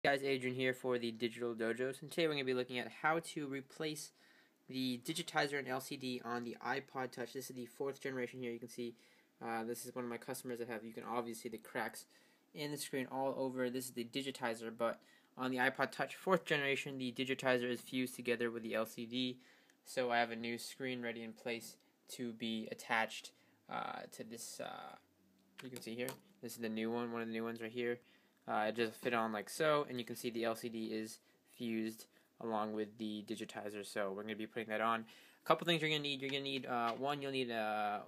Guys, Adrian here for the DigitalDojos, and today we're going to be looking at how to replace the digitizer and LCD on the iPod Touch. This is the 4th generation here. You can see this is one of my customers that have, you can obviously see the cracks in the screen all over. This is the digitizer, but on the iPod Touch 4th generation, the digitizer is fused together with the LCD, so I have a new screen ready in place to be attached to this. You can see here, this is the new one of the new ones right here. It just fit on like so, and you can see the LCD is fused along with the digitizer, so we're going to be putting that on. A couple things you're going to need. You're going to need, one, you'll need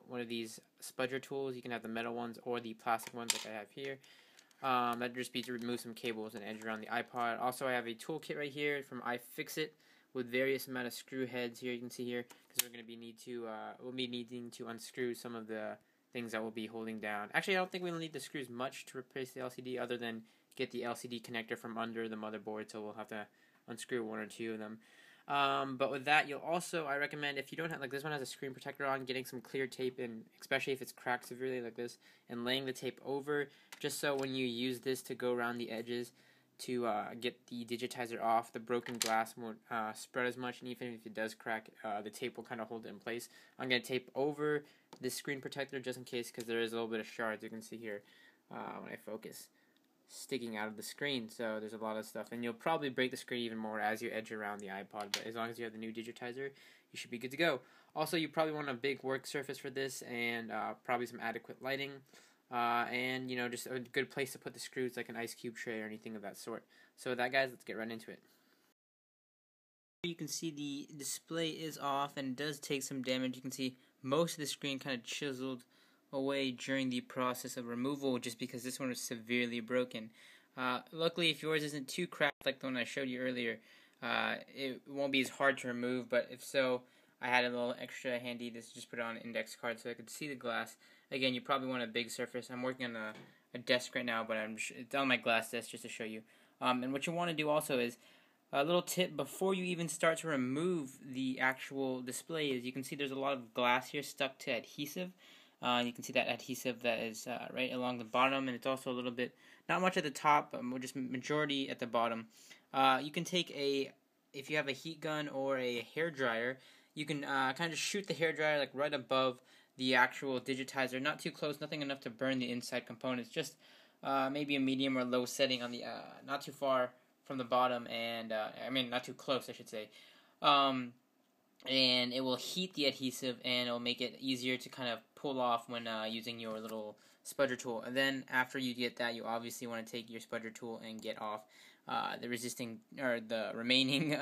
one of these spudger tools. You can have the metal ones or the plastic ones like I have here. That'd just be to remove some cables and edge around the iPod. Also, I have a toolkit right here from iFixit with various amount of screw heads here. You can see here, because we're going to be we'll be needing to unscrew some of the things that we'll be holding down. Actually, I don't think we'll need the screws much to replace the LCD, other than get the LCD connector from under the motherboard, so we'll have to unscrew one or two of them. But with that, you'll also, I recommend, if you don't have, like this one has a screen protector on, getting some clear tape, and especially if it's cracked severely like this, and laying the tape over, just so when you use this to go around the edges to get the digitizer off, the broken glass won't spread as much, and even if it does crack, the tape will kind of hold it in place. I'm going to tape over this screen protector just in case, because there is a little bit of shards, you can see here when I focus, sticking out of the screen, so there's a lot of stuff, and you'll probably break the screen even more as you edge around the iPod, but as long as you have the new digitizer, you should be good to go. Also, you probably want a big work surface for this, and probably some adequate lighting. And just a good place to put the screws, like an ice cube tray or anything of that sort. So with that, guys, let's get right into it. You can see the display is off and it does take some damage. You can see most of the screen kind of chiseled away during the process of removal, just because this one was severely broken. Luckily, if yours isn't too cracked like the one I showed you earlier, it won't be as hard to remove, but if so, I had a little extra handy. This just put it on an index card so I could see the glass. Again, you probably want a big surface. I'm working on a desk right now, but it's on my glass desk just to show you. And what you want to do also is, a little tip before you even start to remove the actual display is, you can see there's a lot of glass here stuck to adhesive. You can see that adhesive that is right along the bottom, and it's also a little bit, not much at the top, but just majority at the bottom. You can take if you have a heat gun or a hair dryer, you can kind of shoot the hair dryer like right above the actual digitizer, not too close, nothing enough to burn the inside components, just maybe a medium or low setting on the not too far from the bottom, and I mean not too close, I should say. And it will heat the adhesive, and it will make it easier to kind of pull off when using your little spudger tool. And then after you get that, you obviously want to take your spudger tool and get off the remaining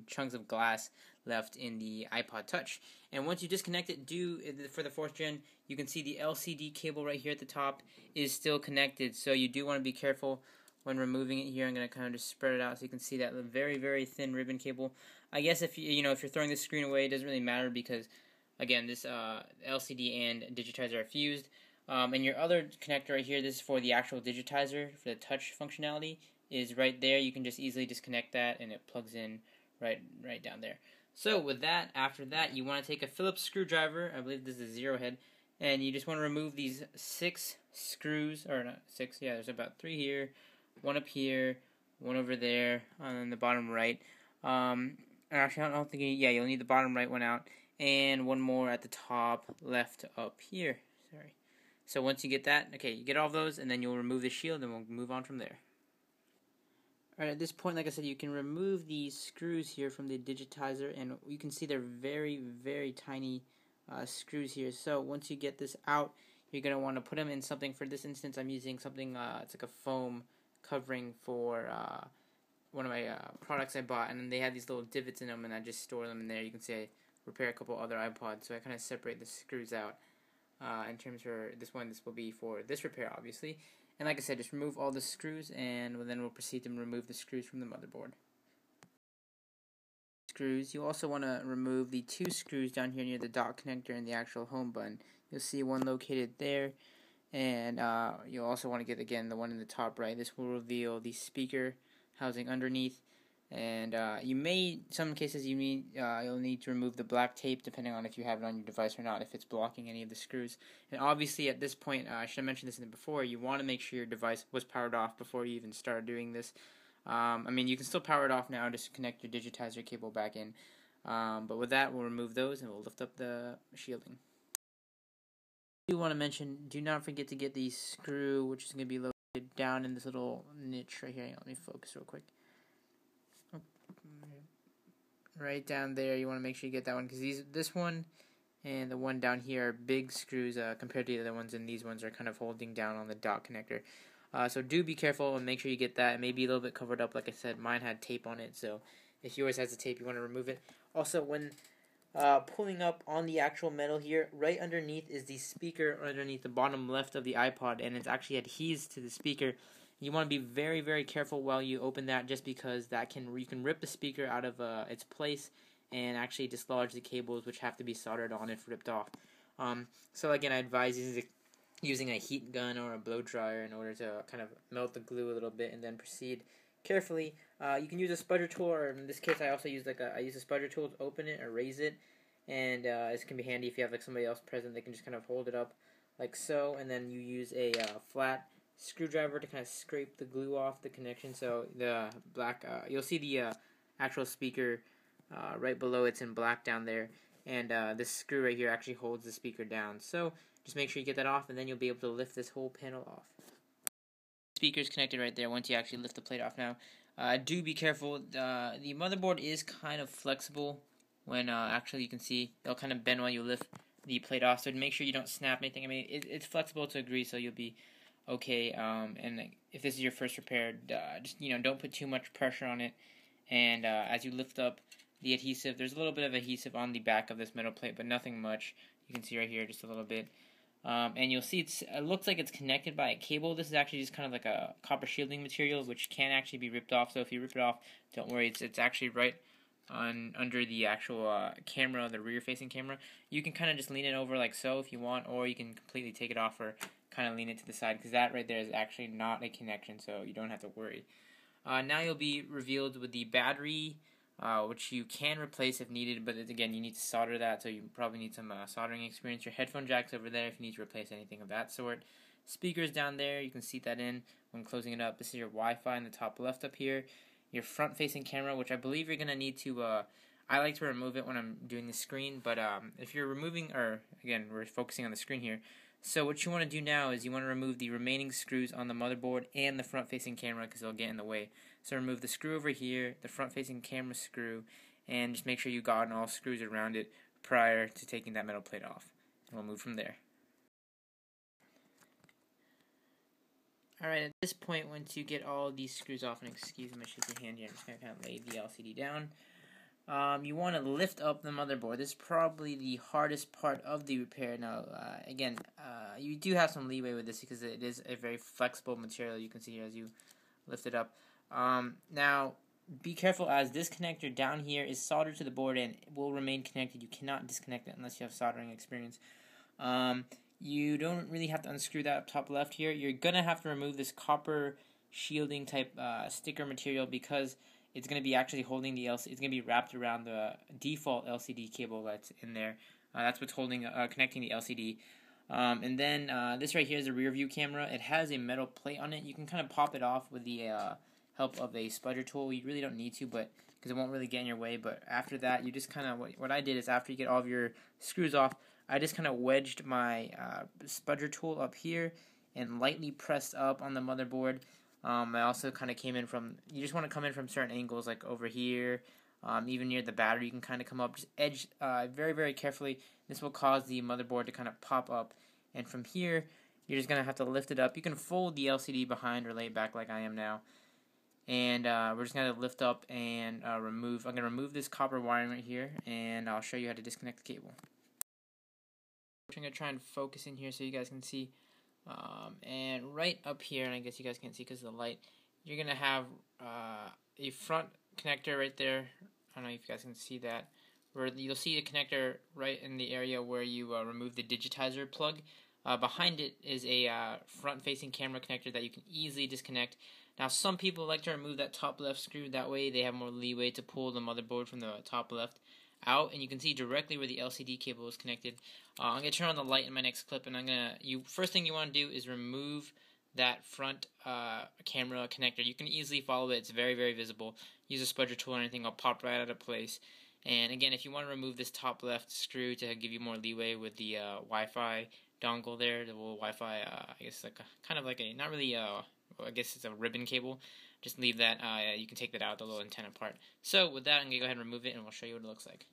chunks of glass left in the iPod Touch. And once you disconnect it, for the 4th gen, you can see the LCD cable right here at the top is still connected, so you do want to be careful when removing it here. I'm going to kind of just spread it out so you can see that very, very thin ribbon cable. I guess if if you're throwing this screen away, it doesn't really matter, because again, this LCD and digitizer are fused. And your other connector right here, this is for the actual digitizer for the touch functionality, is right there. You can just easily disconnect that, and it plugs in right down there. So with that, after that, you want to take a Phillips screwdriver. I believe this is a 0 head. And you just want to remove these 6 screws, or not 6, yeah, there's about 3 here, 1 up here, 1 over there on the bottom right. Actually, I don't think you'll need the bottom right one out, and 1 more at the top left up here. Sorry. So once you get that, okay, you get all of those, and then you'll remove the shield, and we'll move on from there. Alright, at this point, like I said, you can remove these screws here from the digitizer, and you can see they're very, very tiny screws here. So once you get this out, you're going to want to put them in something. For this instance, I'm using something, it's like a foam covering for one of my products I bought, and then they have these little divots in them, and I just store them in there. You can see I repair a couple other iPods, so I kind of separate the screws out. In terms for this one, this will be for this repair, obviously. And like I said, just remove all the screws, and then we'll proceed to remove the screws from the motherboard. Screws. You also want to remove the 2 screws down here near the dock connector and the actual home button. You'll see one located there, and you'll also want to get, again, the one in the top right. This will reveal the speaker housing underneath, and some cases you'll need to remove the black tape, depending on if you have it on your device or not, if it's blocking any of the screws. And obviously at this point, I should have mentioned this before, you want to make sure your device was powered off before you even start doing this. I mean, you can still power it off now, just connect your digitizer cable back in. But with that, we'll remove those and we'll lift up the shielding. I do want to mention, do not forget to get the screw, which is going to be located down in this little niche right here. Let me focus real quick. Right down there, you want to make sure you get that one, because this one and the one down here are big screws compared to the other ones, and these ones are kind of holding down on the dot connector. So do be careful and make sure you get that. It may be a little bit covered up. Like I said, mine had tape on it, so if yours has the tape, you want to remove it. Also, when pulling up on the actual metal here, right underneath is the speaker, underneath the bottom left of the iPod, and it's actually adheres to the speaker. You want to be very, very careful while you open that, just because you can rip the speaker out of its place and actually dislodge the cables, which have to be soldered on if ripped off. So again, I advise using a heat gun or a blow dryer in order to kind of melt the glue a little bit and then proceed carefully. You can use a spudger tool, or in this case, I also use a spudger tool to open it or raise it, and this can be handy if you have like somebody else present. They can just kind of hold it up like so, and then you use a flat screwdriver to kind of scrape the glue off the connection. So the black, you'll see the actual speaker right below. It's in black down there, and this screw right here actually holds the speaker down. So just make sure you get that off, and then you'll be able to lift this whole panel off. Speaker's connected right there once you actually lift the plate off. Now do be careful, the motherboard is kind of flexible. When actually you can see it'll kind of bend while you lift the plate off, so make sure you don't snap anything. I mean, it's flexible to a degree, so you'll be okay. And if this is your first repair, just don't put too much pressure on it. And as you lift up the adhesive, there's a little bit of adhesive on the back of this metal plate, but nothing much. You can see right here just a little bit. And you'll see it looks like it's connected by a cable. This is actually just kind of like a copper shielding material, which can actually be ripped off. So if you rip it off, don't worry, it's actually right under the actual camera, the rear-facing camera. You can kind of just lean it over like so if you want, or you can completely take it off or kind of lean it to the side, because that right there is actually not a connection, so you don't have to worry. Now you'll be revealed with the battery, which you can replace if needed, but again, you need to solder that, so you probably need some soldering experience. Your headphone jack's over there if you need to replace anything of that sort. Speakers down there, you can seat that in when closing it up. This is your Wi-Fi in the top left up here. Your front-facing camera, which I believe you're going to need to, I like to remove it when I'm doing the screen, but if you're removing, or again, we're focusing on the screen here. So what you want to do now is you want to remove the remaining screws on the motherboard and the front-facing camera, because they'll get in the way. So remove the screw over here, the front-facing camera screw, and just make sure you got all screws around it prior to taking that metal plate off. And we'll move from there. Alright, at this point, once you get all these screws off, and excuse me, shake your hand here, I'm just going to kind of lay the LCD down. You want to lift up the motherboard. This is probably the hardest part of the repair. Now, again, you do have some leeway with this because it is a very flexible material. You can see here as you lift it up. Now, be careful, as this connector down here is soldered to the board and will remain connected. You cannot disconnect it unless you have soldering experience. You don't really have to unscrew that up top left here. You're going to have to remove this copper shielding type sticker material, because it's going to be actually holding the LCD. It's going to be wrapped around the default LCD cable that's in there. That's what's holding, connecting the LCD. And then this right here is a rear view camera. It has a metal plate on it. You can kind of pop it off with the help of a spudger tool. You really don't need to, but because it won't really get in your way. But after that, you just kind of, what I did is, after you get all of your screws off, I just kind of wedged my spudger tool up here and lightly pressed up on the motherboard. I also kind of came in from, you just want to come in from certain angles, like over here, even near the battery. You can kind of come up, just edge very, very carefully. This will cause the motherboard to kind of pop up, and from here, you're just going to have to lift it up. You can fold the LCD behind or lay it back like I am now, and we're just going to lift up and remove. I'm going to remove this copper wiring right here, and I'll show you how to disconnect the cable. I'm going to try and focus in here so you guys can see. And right up here, and I guess you guys can't see because of the light, you're going to have a front connector right there. I don't know if you guys can see that. Where you'll see a connector right in the area where you remove the Digitizer plug. Behind it is a front-facing camera connector that you can easily disconnect. Now, some people like to remove that top left screw. That way they have more leeway to pull the motherboard from the top left out, and you can see directly where the LCD cable is connected. I'm going to turn on the light in my next clip, and first thing you want to do is remove that front camera connector. You can easily follow it. It's very, very visible. Use a spudger tool or anything, it'll pop right out of place. And again, if you want to remove this top left screw to give you more leeway with the Wi-Fi dongle there, the little Wi-Fi, I guess like kind of like a, not really, I guess it's a ribbon cable. Just leave that, you can take that out, the little antenna part. So with that, I'm going to go ahead and remove it, and we'll show you what it looks like.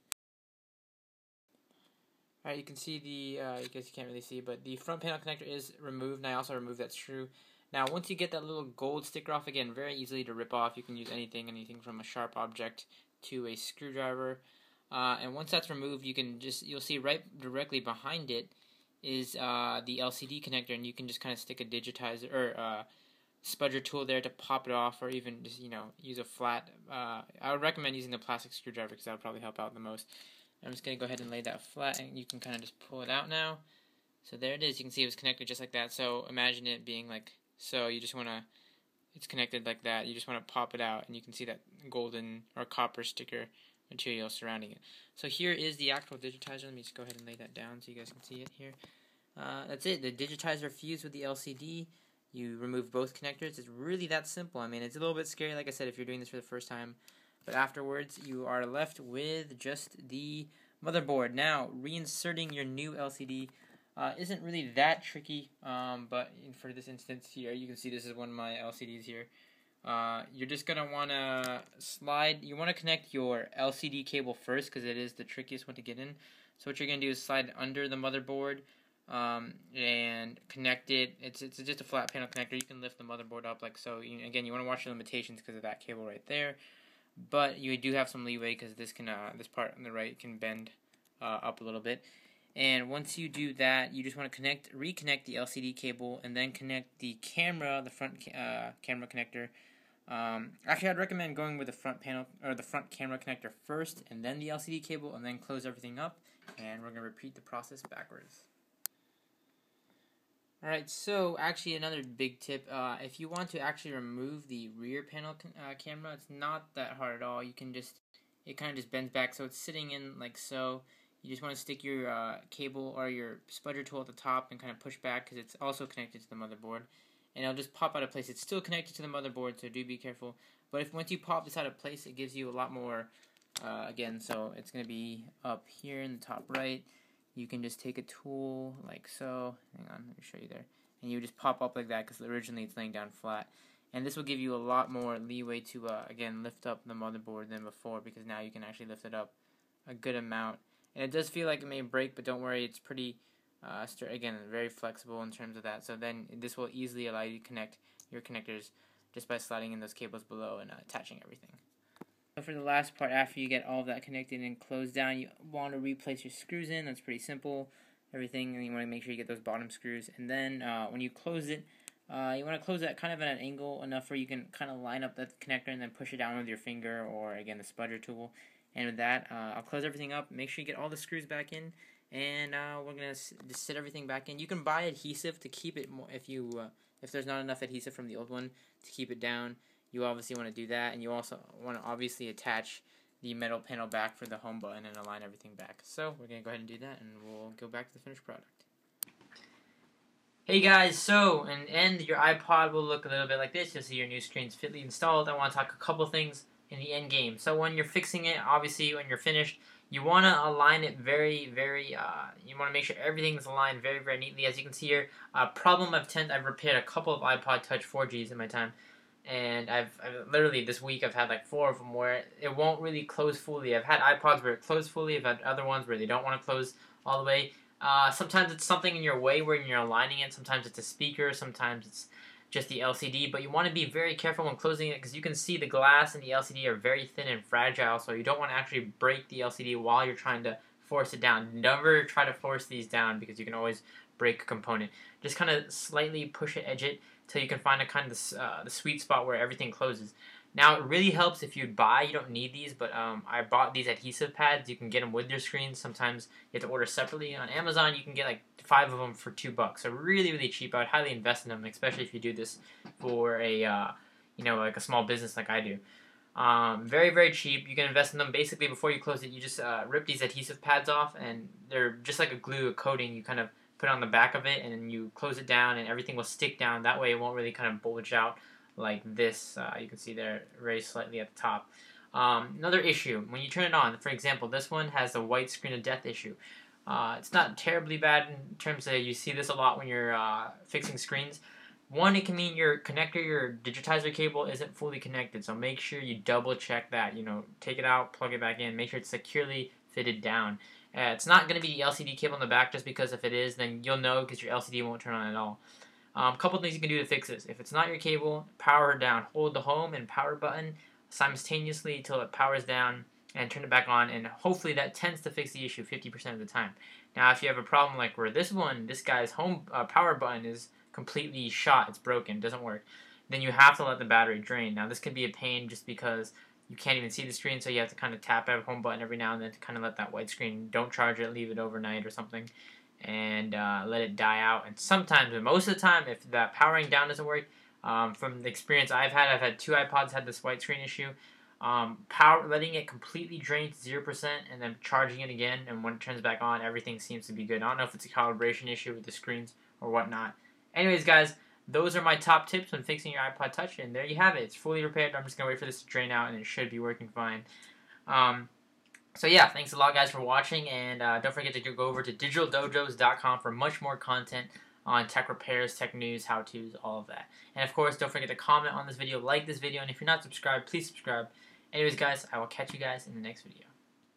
Alright, you can see the, I guess you can't really see, but the front panel connector is removed, and I also removed that screw. Now, once you get that little gold sticker off, again, very easily to rip off. You can use anything from a sharp object to a screwdriver. And once that's removed, you'll see right directly behind it is the LCD connector, and you can just kind of stick a digitizer or spudger tool there to pop it off, or even just use a flat. I would recommend using the plastic screwdriver because that would probably help out the most. I'm just going to go ahead and lay that flat, and you can kind of just pull it out now. So there it is. You can see it was connected just like that. So imagine it being like so. You just want to, it's connected like that. You just want to pop it out, and you can see that golden or copper sticker material surrounding it. So here is the actual digitizer. Let me just go ahead and lay that down so you guys can see it here. That's it. The digitizer fused with the LCD. You remove both connectors. It's really that simple. I mean, it's a little bit scary, like I said, if you're doing this for the first time. But afterwards, you are left with just the motherboard. Now, reinserting your new LCD isn't really that tricky, but for this instance here, you can see this is one of my LCDs here. You're just going to want to you want to connect your LCD cable first because it is the trickiest one to get in. So what you're going to do is slide under the motherboard and connect it. It's just a flat panel connector. You can lift the motherboard up like so. Again, you want to watch your limitations because of that cable right there. But you do have some leeway because this part on the right can bend up a little bit. And once you do that, you just want to reconnect the LCD cable, and then connect the camera, the front camera connector. Actually, I'd recommend going with the front panel or the front camera connector first, and then the LCD cable, and then close everything up. And we're gonna repeat the process backwards. Alright, so actually another big tip, if you want to actually remove the rear panel camera, it's not that hard at all. You can it kind of just bends back, so it's sitting in like so. You just want to stick your cable or your spudger tool at the top and kind of push back because it's also connected to the motherboard. And it'll just pop out of place. It's still connected to the motherboard, so do be careful. But once you pop this out of place, it gives you a lot more, again, so it's going to be up here in the top right. You can just take a tool like so. Hang on, let me show you there. And you just pop up like that because originally it's laying down flat. And this will give you a lot more leeway to, again, lift up the motherboard than before because now you can actually lift it up a good amount. And it does feel like it may break, but don't worry, it's pretty, again, very flexible in terms of that. So then this will easily allow you to connect your connectors just by sliding in those cables below and attaching everything. So for the last part, after you get all of that connected and closed down, you want to replace your screws in. That's pretty simple. Everything, and you want to make sure you get those bottom screws. And then when you close it, you want to close that kind of at an angle enough where you can kind of line up that connector and then push it down with your finger or, again, the spudger tool. And with that, I'll close everything up. Make sure you get all the screws back in. And we're going to just sit everything back in. You can buy adhesive to keep it more if there's not enough adhesive from the old one to keep it down. You obviously want to do that, and you also want to obviously attach the metal panel back for the home button and align everything back. So we're going to go ahead and do that, and we'll go back to the finished product. Hey guys, so in the end, your iPod will look a little bit like this. You'll see your new screen's fitly installed. I want to talk a couple things in the end game. So when you're fixing it, obviously when you're finished, you want to align it very, you want to make sure everything's aligned very, very neatly. As you can see here, problem I've repaired a couple of iPod Touch 4Gs in my time. And I've literally this week I've had like 4 of them where it won't really close fully. I've had iPods where it closed fully. I've had other ones where they don't want to close all the way. Sometimes it's something in your way where you're aligning it. Sometimes it's a speaker. Sometimes it's just the LCD. But you want to be very careful when closing it because you can see the glass and the LCD are very thin and fragile. So you don't want to actually break the LCD while you're trying to force it down. Never try to force these down because you can always break a component. Just kind of slightly push it, edge it, till you can find a kind of the sweet spot where everything closes. Now, it really helps if you don't need these, but I bought these adhesive pads. You can get them with your screen. Sometimes you have to order separately. On Amazon, you can get like 5 of them for $2. So really, really cheap. I would highly invest in them, especially if you do this for a, like a small business like I do. Very, very cheap. You can invest in them basically before you close it. You just rip these adhesive pads off, and they're just like a glue, a coating. You kind of put it on the back of it, and then you close it down, and everything will stick down. That way it won't really kind of bulge out like this. You can see there very slightly at the top. Another issue, when you turn it on, for example, this one has a white screen of death issue. It's not terribly bad in terms of, you see this a lot when you're fixing screens. One, it can mean your connector, your digitizer cable isn't fully connected, so make sure you double check that. Take it out, plug it back in, make sure it's securely fitted down. It's not going to be the LCD cable in the back, just because if it is, then you'll know because your LCD won't turn on at all. A couple things you can do to fix this. If it's not your cable, power it down. Hold the home and power button simultaneously until it powers down, and turn it back on, and hopefully that tends to fix the issue 50% of the time. Now, if you have a problem like where this guy's home power button is completely shot, it's broken, doesn't work, then you have to let the battery drain. Now, this could be a pain just because you can't even see the screen, so you have to kind of tap out home button every now and then to kind of let that white screen, don't charge it, leave it overnight or something, and let it die out. And sometimes, and most of the time, if that powering down doesn't work, from the experience I've had 2 iPods had this white screen issue. Letting it completely drain to 0% and then charging it again, and when it turns back on, everything seems to be good. I don't know if it's a calibration issue with the screens or whatnot. Anyways, guys, those are my top tips when fixing your iPod Touch, and there you have it. It's fully repaired. I'm just going to wait for this to drain out, and it should be working fine. So yeah, thanks a lot, guys, for watching, and don't forget to go over to DigitalDojos.com for much more content on tech repairs, tech news, how-tos, all of that. And of course, don't forget to comment on this video, like this video, and if you're not subscribed, please subscribe. Anyways, guys, I will catch you guys in the next video.